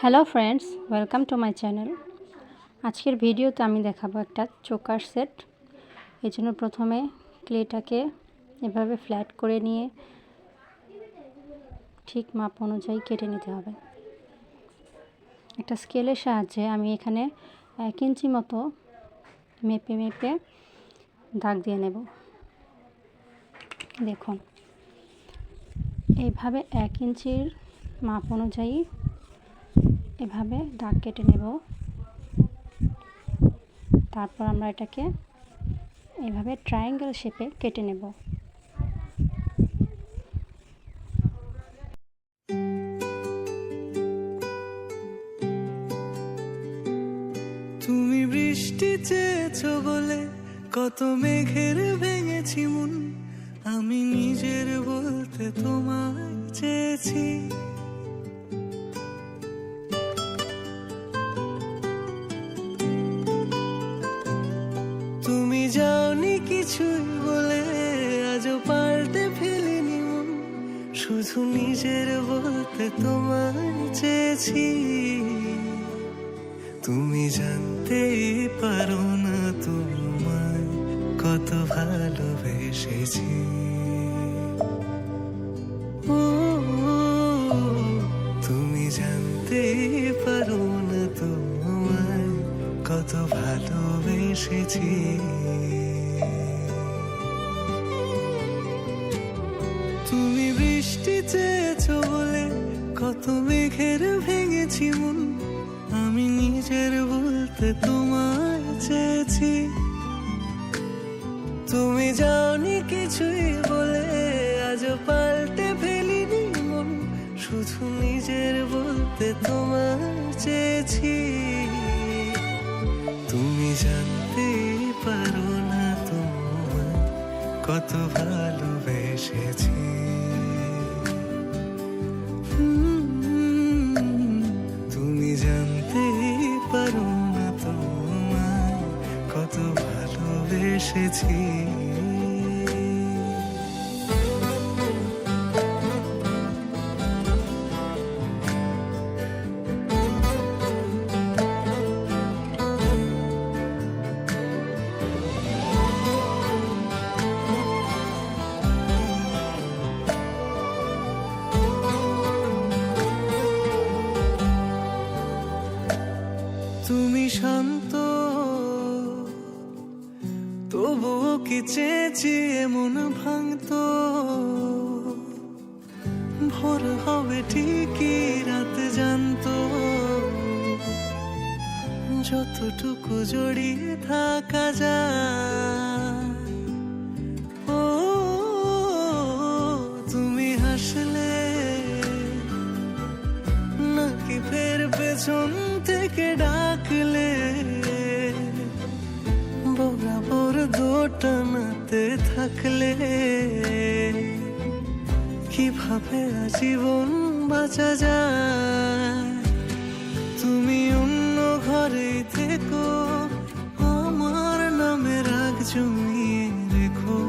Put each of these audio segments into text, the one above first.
Hello friends, welcome to my channel. আজকের ভিডিওতে আমি দেখাবো একটা চোকার সেট। এই জন্য প্রথমে ক্লেটাকে এভাবে ফ্ল্যাট করে নিয়ে ঠিক মাপ অনুযায়ী কেটে নিতে হবে। একটা স্কেলের সাহায্যে আমি এখানে 1 ইঞ্চি মতো মেপে মেপে দাগ দিয়ে নেব। দেখুন, এইভাবে 1 ইঞ্চির মাপ অনুযায়ী এভাবে দাগ কেটে নেব। তারপর আমরা এটাকে এভাবে ট্রায়াঙ্গেল শেপে কেটে নেব। তুমি বৃষ্টি চেয়েছো বলে কত মেঘের ভেঙেছি মন, আমি নিজের বলতে তোমায় চেয়েছি। তুমি যাওনি কিছুই বলে আজও পাল্টে ফেলিনি মন, শুধু নিজের বলতে তোমায় চেয়েছি। তুমি জানতেই পারো না তোমায় কত ভালোবেসেছি। ও তুমি জানতেই পারো না তোমায় কত ভালোবেসেছি। তুমি বৃষ্টি চেয়েছো বলে কত মেঘের ভেঙেছি মন, আমি নিজের বলতে তোমায় চেয়েছি। তুমি যাওনি কিছুই বলে আজও পাল্টে ফেলিনি মন, শুধু নিজের বলতে তোমায় চেয়েছি। তুমি জানতে পারো না তোমায় কত ভালোবেসেছি। তুমি জানতে পারো না তোমায় কত ভালোবেসেছি। তুমি শান্ত তবুও কি চেয়েছি এমন ভাঙতো, ভোর হবে ঠিকই রাত জানতো, যতটুকু জড়িয়ে থাকা যায়। ও তুমি হাসলে নাকি ফের পেছন থেকে ডাকলে, বরাবর দোটানাতে থাকলে কিভাবে আজীবন বাঁচা যায়। তুমি অন্য ঘরে থেকো, আমার নামে রাগ জমিয়ে রেখো,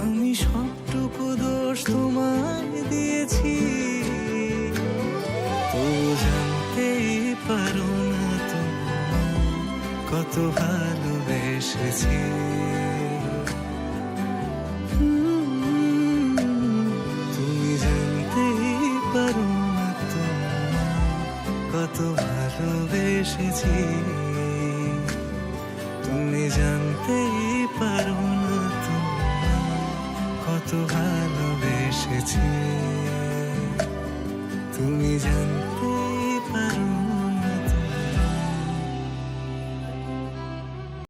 আমি সবটুকু দোষ তোমায় দিয়েছি। তো জানতেই পারো না তোমায় কত ভালোবেসেছি। তুমি জানতেই পারো না তোমায় কত ভালোবেসেছি। তুমি জানতেই পারো না তোমায় কত ভালোবেসেছি। তুমি জানতে